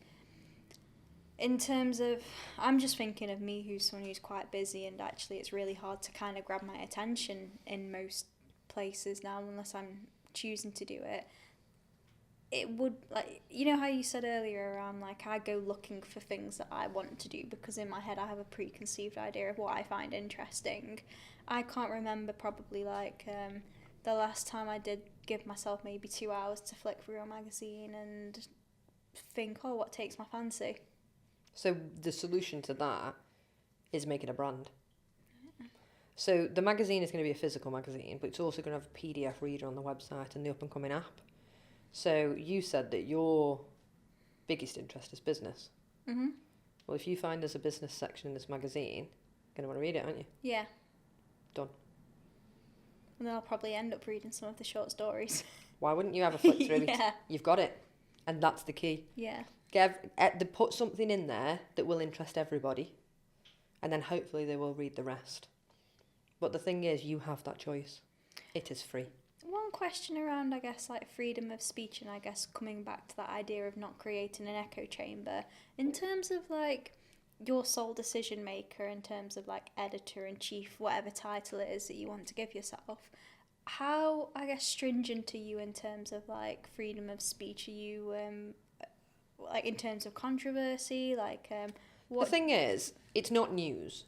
in terms of, I'm just thinking of me who's someone who's quite busy, and actually it's really hard to kind of grab my attention in most places now unless I'm choosing to do it. It would, like, you know how you said earlier around, like, I go looking for things that I want to do because in my head I have a preconceived idea of what I find interesting. I can't remember probably, like, the last time I did give myself maybe 2 hours to flick through a magazine and think, oh, what takes my fancy? So the solution to that is making a brand. So the magazine is going to be a physical magazine, but it's also going to have a PDF reader on the website and the up-and-coming app. So you said that your biggest interest is business. Mm-hmm. Well, if you find there's a business section in this magazine, you're going to want to read it, aren't you? Yeah. Done. And then I'll probably end up reading some of the short stories. Why wouldn't you have a flick through Yeah. it? You've got it. And that's the key. Yeah. Put something in there that will interest everybody, and then hopefully they will read the rest. But the thing is, you have that choice. It is free. One question around, I guess, like freedom of speech, and I guess coming back to that idea of not creating an echo chamber, in terms of like your sole decision maker, in terms of like editor-in-chief, whatever title it is that you want to give yourself, how, I guess, stringent are you in terms of like freedom of speech? Are you like in terms of controversy, like what? The thing is, it's not news.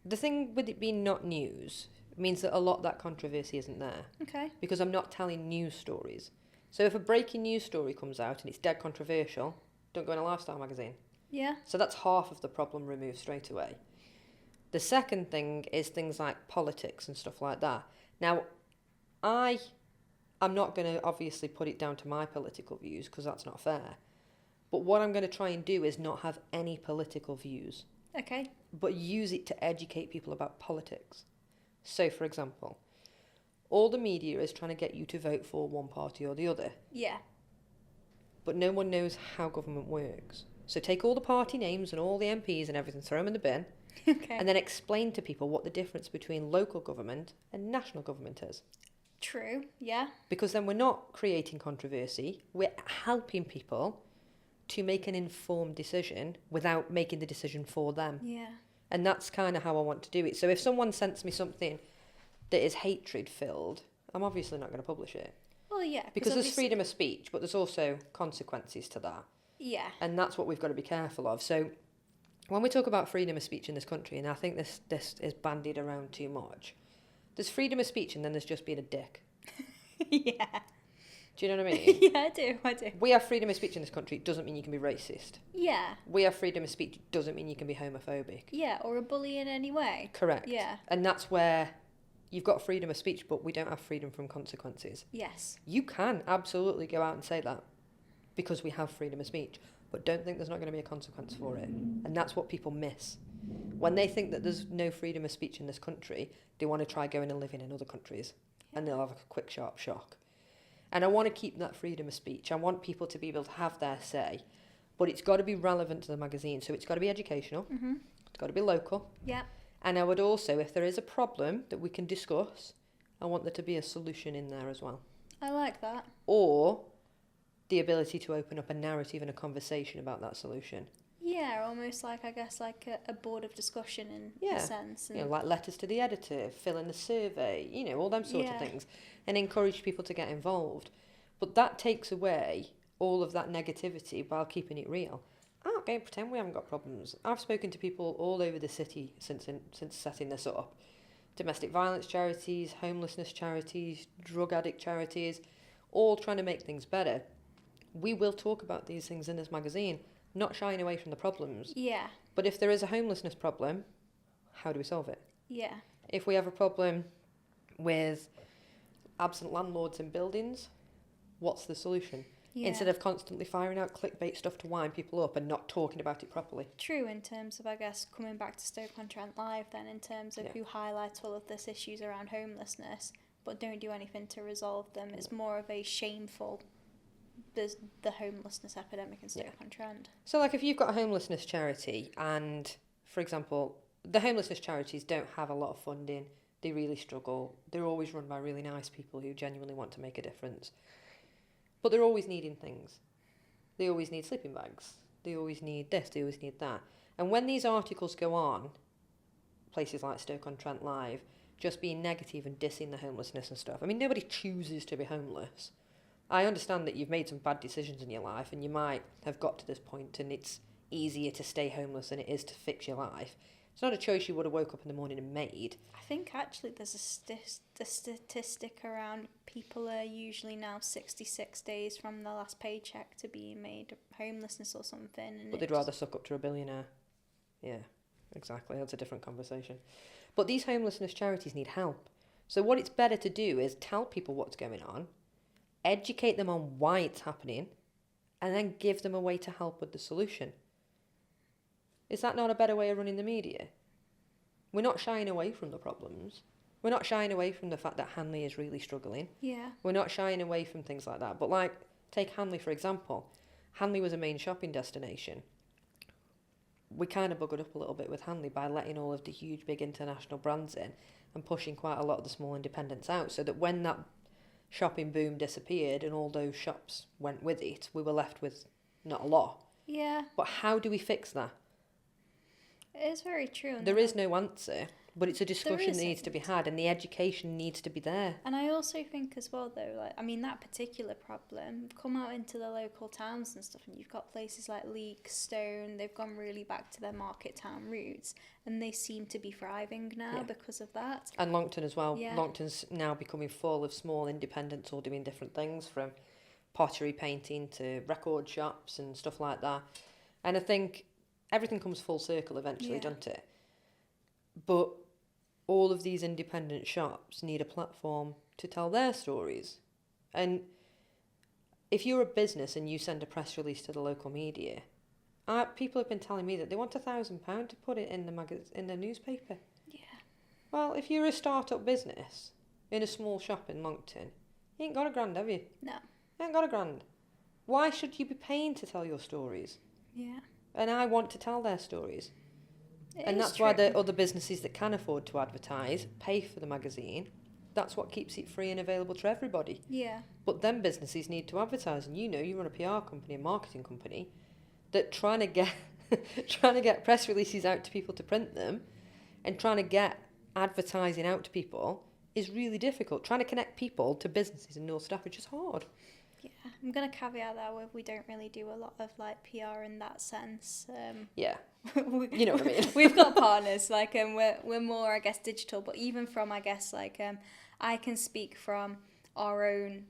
The thing with it being not news means that a lot of that controversy isn't there. Okay. Because I'm not telling news stories. So if a breaking news story comes out and it's dead controversial, don't go in a lifestyle magazine. Yeah. So that's half of the problem removed straight away. The second thing is things like politics and stuff like that. Now, I'm not going to obviously put it down to my political views because that's not fair. But what I'm going to try and do is not have any political views. Okay. But use it to educate people about politics. So, for example, all the media is trying to get you to vote for one party or the other. Yeah. But no one knows how government works. So take all the party names and all the MPs and everything, throw them in the bin, Okay. and then explain to people what the difference between local government and national government is. True. Yeah. Because then we're not creating controversy, we're helping people to make an informed decision without making the decision for them. Yeah. And that's kind of how I want to do it. So if someone sends me something that is hatred-filled, I'm obviously not going to publish it. Well, yeah. Because there's freedom of speech, but there's also consequences to that. Yeah. And that's what we've got to be careful of. So when we talk about freedom of speech in this country, and I think this is bandied around too much, there's freedom of speech and then there's just being a dick. Yeah. Do you know what I mean? Yeah, I do. We have freedom of speech in this country. It doesn't mean you can be racist. Yeah. We have freedom of speech. It doesn't mean you can be homophobic. Yeah, or a bully in any way. Correct. Yeah. And that's where you've got freedom of speech, but we don't have freedom from consequences. Yes. You can absolutely go out and say that because we have freedom of speech, but don't think there's not going to be a consequence for it. And that's what people miss. When they think that there's no freedom of speech in this country, they want to try going and living in other countries, and they'll have a quick, sharp shock. And I want to keep that freedom of speech. I want people to be able to have their say, but it's got to be relevant to the magazine. So it's got to be educational. Mm-hmm. It's got to be local. Yeah. And I would also, if there is a problem that we can discuss, I want there to be a solution in there as well. I like that. Or the ability to open up a narrative and a conversation about that solution. Yeah, almost like, I guess, like a board of discussion in a sense. And like letters to the editor, fill in the survey, all them sort of things. And encourage people to get involved. But that takes away all of that negativity while keeping it real. I'm not going to pretend we haven't got problems. I've spoken to people all over the city since setting this up. Domestic violence charities, homelessness charities, drug addict charities, all trying to make things better. We will talk about these things in this magazine, not shying away from the problems. Yeah. But if there is a homelessness problem, how do we solve it? Yeah. If we have a problem with absent landlords in buildings, what's the solution? Yeah. Instead of constantly firing out clickbait stuff to wind people up and not talking about it properly. True, in terms of, I guess, coming back to Stoke-on-Trent Live then, in terms of who highlights all of this issues around homelessness, but don't do anything to resolve them. It's more of a shameful, the homelessness epidemic in Stoke-on-Trent. So, like, if you've got a homelessness charity and, for example, the homelessness charities don't have a lot of funding, they really struggle, they're always run by really nice people who genuinely want to make a difference. But they're always needing things. They always need sleeping bags. They always need this, they always need that. And when these articles go on, places like Stoke-on-Trent Live, just being negative and dissing the homelessness and stuff. I mean, nobody chooses to be homeless. I understand that you've made some bad decisions in your life and you might have got to this point and it's easier to stay homeless than it is to fix your life. It's not a choice you would have woke up in the morning and made. I think actually there's a statistic around people are usually now 66 days from their last paycheck to being made homelessness or something. And but they'd rather suck up to a billionaire. Yeah, exactly. That's a different conversation. But these homelessness charities need help. So what it's better to do is tell people what's going on, educate them on why it's happening, and then give them a way to help with the solution. Is that not a better way of running the media? We're not shying away from the problems. We're not shying away from the fact that Hanley is really struggling. Yeah. We're not shying away from things like that. But like, take Hanley for example. Hanley was a main shopping destination. We kind of buggered up a little bit with Hanley by letting all of the huge big international brands in and pushing quite a lot of the small independents out, so that when that shopping boom disappeared and all those shops went with it, we were left with not a lot. Yeah. But how do we fix that? It is very true. There is no answer, but it's a discussion that needs to be had and the education needs to be there. And I also think as well though, like, I mean, that particular problem, come out into the local towns and stuff and you've got places like Leek, Stone, they've gone really back to their market town roots and they seem to be thriving now because of that. And Longton as well. Yeah. Longton's now becoming full of small independents all doing different things, from pottery painting to record shops and stuff like that. And I think everything comes full circle eventually, doesn't it? But all of these independent shops need a platform to tell their stories. And if you're a business and you send a press release to the local media, people have been telling me that they want £1,000 to put it in the newspaper. Yeah. Well, if you're a start-up business in a small shop in Longton, you ain't got £1,000, have you? No. You ain't got £1,000. Why should you be paying to tell your stories? Yeah. And I want to tell their stories. And that's true. why the other businesses that can afford to advertise pay for the magazine. That's what keeps it free and available to everybody. Yeah. But then businesses need to advertise. And you run a PR company, a marketing company, that trying to get press releases out to people to print them and trying to get advertising out to people is really difficult. Trying to connect people to businesses in North Staffordshire is hard. Yeah, I'm going to caveat that with we don't really do a lot of like PR in that sense. Yeah, you know what I mean. We've got partners, like we're more, I guess, digital, but even from, I guess, like I can speak from our own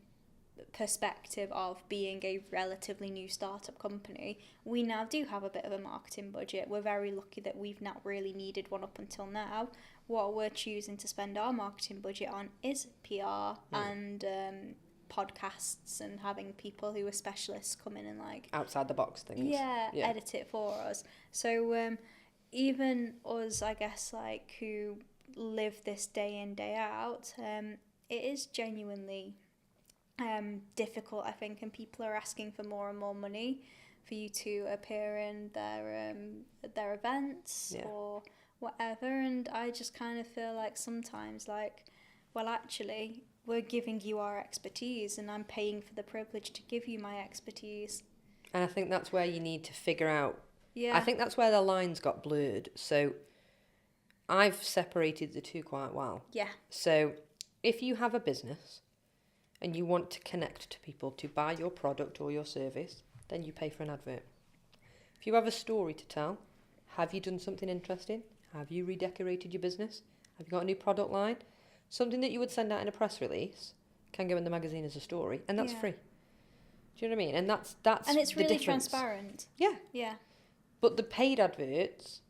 perspective of being a relatively new startup company. We now do have a bit of a marketing budget. We're very lucky that we've not really needed one up until now. What we're choosing to spend our marketing budget on is PR and podcasts and having people who are specialists come in and like outside the box things. Yeah, edit it for us. So even us, I guess, like who live this day in, day out, it is genuinely difficult, I think, and people are asking for more and more money for you to appear in their events or whatever. And I just kind of feel like sometimes, like, well, actually, we're giving you our expertise, and I'm paying for the privilege to give you my expertise. And I think that's where you need to figure out. Yeah. I think that's where the lines got blurred. So I've separated the two quite well. Yeah. So if you have a business and you want to connect to people to buy your product or your service, then you pay for an advert. If you have a story to tell, have you done something interesting? Have you redecorated your business? Have you got a new product line? Something that you would send out in a press release can go in the magazine as a story, and that's free. Do you know what I mean? And that's and it's the really difference. Transparent. Yeah. Yeah. But the paid adverts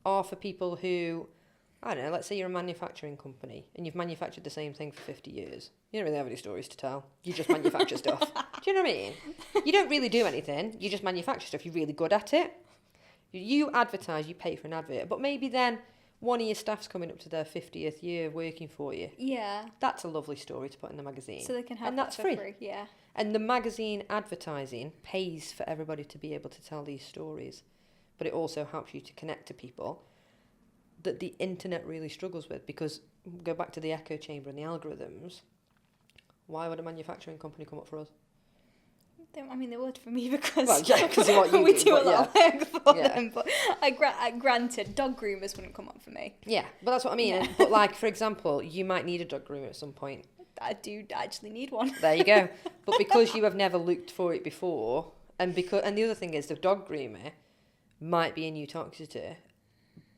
are for people who, I don't know, let's say you're a manufacturing company and you've manufactured the same thing for 50 years. You don't really have any stories to tell. You just manufacture stuff. Do you know what I mean? You don't really do anything. You just manufacture stuff. You're really good at it. You advertise, you pay for an advert. But maybe then one of your staff's coming up to their 50th year working for you. Yeah. That's a lovely story to put in the magazine. So they can have and that that's for free. Yeah. And the magazine advertising pays for everybody to be able to tell these stories. But it also helps you to connect to people that the internet really struggles with. Because, go back to the echo chamber and the algorithms, why would a manufacturing company come up for us? I mean, they would for me because what you we do, do a lot of work for Yeah. them. But granted, dog groomers wouldn't come up for me. Yeah, but that's what I mean. Yeah. But like, for example, you might need a dog groomer at some point. I do actually need one. There you go. But because you have never looked for it before, and the other thing is the dog groomer might be a new toxicity,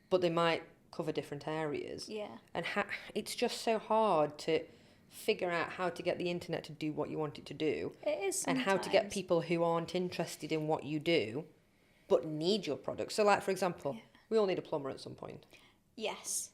but they might cover different areas. Yeah. And it's just so hard to figure out how to get the internet to do what you want it to do. It is sometimes. And how to get people who aren't interested in what you do, but need your product. So like, for example, we all need a plumber at some point. Yes.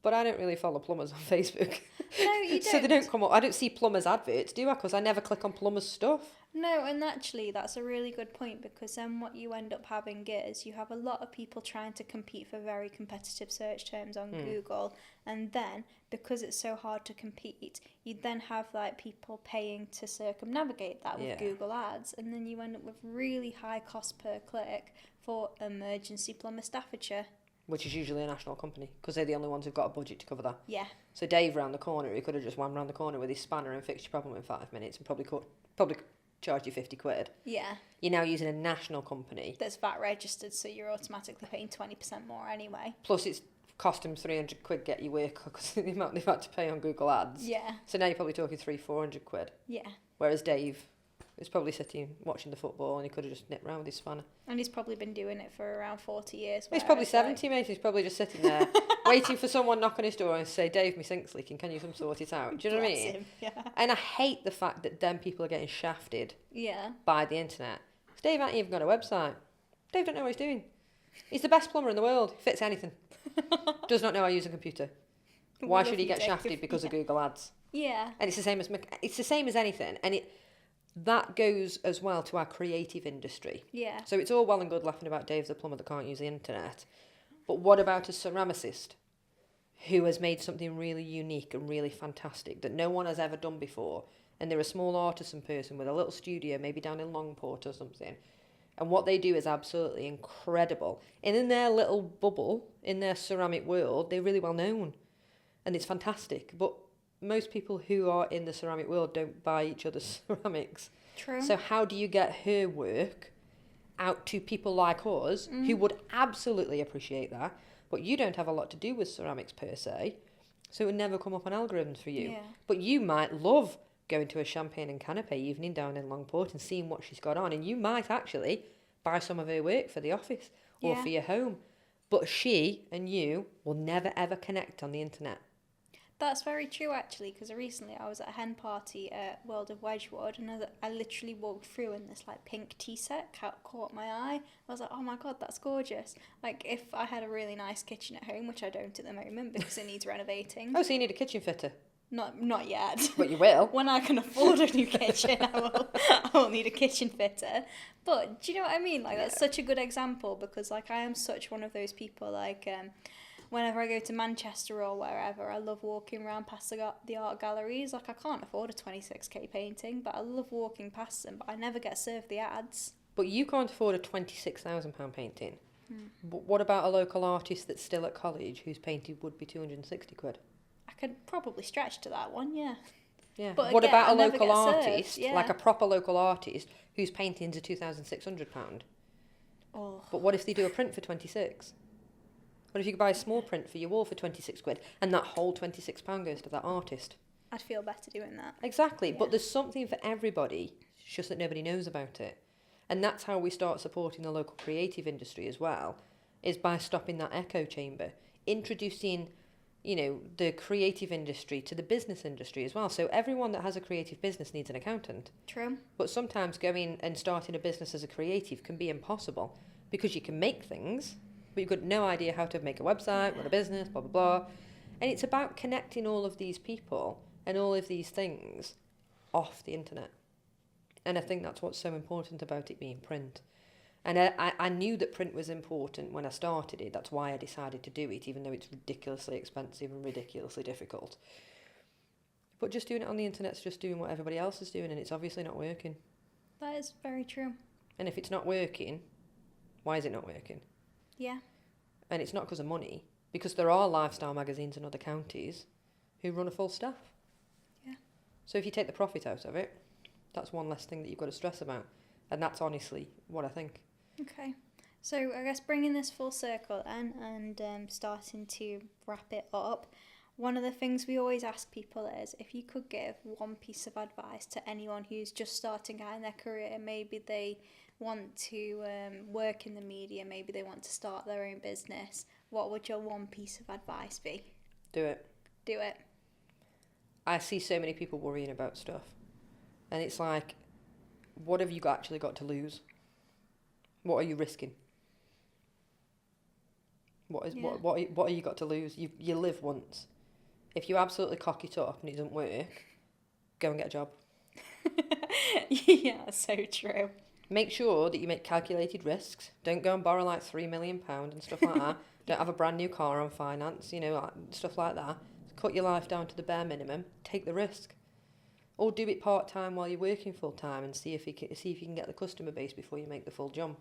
But I don't really follow plumbers on Facebook. No, you don't. So they don't come up. I don't see plumbers' adverts, do I? Because I never click on plumbers' stuff. No, and actually that's a really good point, because then what you end up having is you have a lot of people trying to compete for very competitive search terms on Google, and then because it's so hard to compete, you then have like people paying to circumnavigate that with Google ads, and then you end up with really high cost per click for emergency plumber Staffordshire. Which is usually a national company, because they're the only ones who've got a budget to cover that. Yeah. So Dave round the corner, he could have just won round the corner with his spanner and fixed your problem in 5 minutes and probably charged you 50 quid. Yeah. You're now using a national company. That's VAT registered, so you're automatically paying 20% more anyway. Plus it's cost them 300 quid get your work because the amount they've had to pay on Google ads. Yeah. So now you're probably talking 300-400 quid. Yeah. Whereas Dave is probably sitting watching the football and he could have just nipped round with his spanner. And he's probably been doing it for around 40 years. He's probably 70, mate. He's probably just sitting there waiting for someone knock on his door and say, Dave, my sink's leaking, can you come sort it out? Do you know what I mean? Him. Yeah. And I hate the fact that then people are getting shafted Yeah. by the internet. Dave hasn't even got a website. Dave don't know what he's doing. He's the best plumber in the world. Fits anything. Does not know how to use a computer. Why should he get shafted because of Google ads? Yeah. And it's the same as anything. And that goes as well to our creative industry. Yeah. So it's all well and good laughing about Dave the plumber that can't use the internet. But what about a ceramicist who has made something really unique and really fantastic that no one has ever done before? And they're a small artisan person with a little studio, maybe down in Longport or something. And what they do is absolutely incredible. And in their little bubble, in their ceramic world, they're really well known. And it's fantastic. But most people who are in the ceramic world don't buy each other's ceramics. True. So how do you get her work out to people like us who would absolutely appreciate that, but you don't have a lot to do with ceramics per se, so it would never come up on algorithms for you. Yeah. But you might love going to a champagne and canapé evening down in Longport and seeing what she's got on, and you might actually buy some of her work for the office or for your home. But she and you will never ever connect on the internet. That's very true, actually, because recently I was at a hen party at World of Wedgwood, and I literally walked through and this like pink tea set caught my eye. I was like, oh my god, that's gorgeous. Like, if I had a really nice kitchen at home, which I don't at the moment because it needs renovating. Oh, so you need a kitchen fitter? Not yet. But you will. When I can afford a new kitchen, I will need a kitchen fitter. But do you know what I mean? Like, that's such a good example, because like I am such one of those people, like whenever I go to Manchester or wherever, I love walking around past the art galleries. Like, I can't afford a 26k painting, but I love walking past them, but I never get served the ads. But you can't afford a £26,000 painting. But what about a local artist that's still at college whose painting would be 260 quid? I could probably stretch to that one, yeah. Yeah. But what again, about I a never local get artist, served, yeah. like a proper local artist, whose paintings are £2,600? Oh. But what if they do a print for 26? What if you could buy a small print for your wall for 26 quid and that whole £26 goes to that artist? I'd feel better doing that. Exactly, Yeah. but there's something for everybody, it's just that nobody knows about it. And that's how we start supporting the local creative industry as well, is by stopping that echo chamber, introducing, you know, the creative industry to the business industry as well. So everyone that has a creative business needs an accountant. True. But sometimes going and starting a business as a creative can be impossible because you can make things, but you've got no idea how to make a website, run a business, blah, blah, blah. And it's about connecting all of these people and all of these things off the internet. And I think that's what's so important about it being print. And I knew that print was important when I started it. That's why I decided to do it, even though it's ridiculously expensive and ridiculously difficult. But just doing it on the internet's just doing what everybody else is doing, and it's obviously not working. That is very true. And if it's not working, why is it not working? Yeah. And it's not because of money, because there are lifestyle magazines in other counties who run a full staff. Yeah. So if you take the profit out of it, that's one less thing that you've got to stress about. And that's honestly what I think. Okay. So I guess bringing this full circle then and starting to wrap it up, one of the things we always ask people is if you could give one piece of advice to anyone who's just starting out in their career, maybe they want to work in the media, maybe they want to start their own business, what would your one piece of advice be? Do it. Do it. I see so many people worrying about stuff. And it's like, what have you actually got to lose? What are you risking? What are you got to lose? You live once. If you absolutely cock it up and it doesn't work, go and get a job. Yeah, so true. Make sure that you make calculated risks. Don't go and borrow like £3 million and stuff like that. Don't have a brand new car on finance, you know, like, stuff like that. Cut your life down to the bare minimum. Take the risk. Or do it part-time while you're working full-time and see if you can get the customer base before you make the full jump.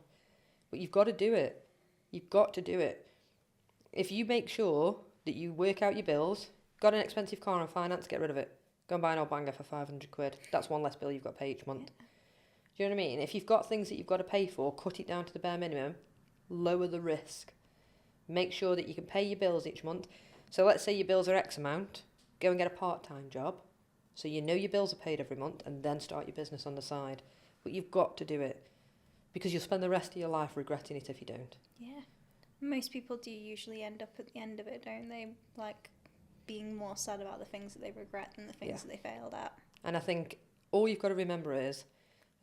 But you've got to do it. You've got to do it. If you make sure that you work out your bills, got an expensive car on finance, get rid of it. Go and buy an old banger for 500 quid. That's one less bill you've got to pay each month. Yeah. Do you know what I mean? If you've got things that you've got to pay for, cut it down to the bare minimum. Lower the risk. Make sure that you can pay your bills each month. So let's say your bills are X amount. Go and get a part-time job. So you know your bills are paid every month and then start your business on the side. But you've got to do it because you'll spend the rest of your life regretting it if you don't. Yeah. Most people do usually end up at the end of it, don't they? Like being more sad about the things that they regret than the things that they failed at. And I think all you've got to remember is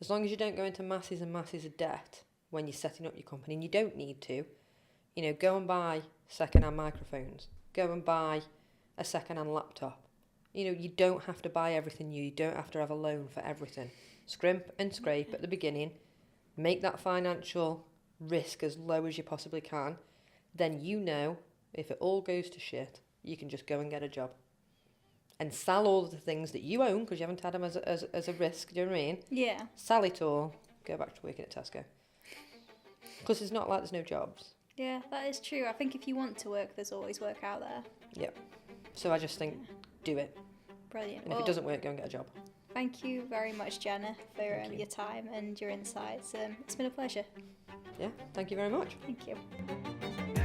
as long as you don't go into masses and masses of debt when you're setting up your company, and you don't need to, you know, go and buy second-hand microphones. Go and buy a second-hand laptop. You know, you don't have to buy everything new. You don't have to have a loan for everything. Scrimp and scrape at the beginning. Make that financial risk as low as you possibly can. Then you know, if it all goes to shit, you can just go and get a job. And sell all of the things that you own, because you haven't had them as a risk, do you know what I mean? Yeah. Sell it all. Go back to working at Tesco. Because it's not like there's no jobs. Yeah, that is true. I think if you want to work, there's always work out there. Yep. So I just think, do it. Brilliant. And if it doesn't work, go and get a job. Thank you very much, Jenna, for your time and your insights. It's been a pleasure. Yeah, thank you very much. Thank you.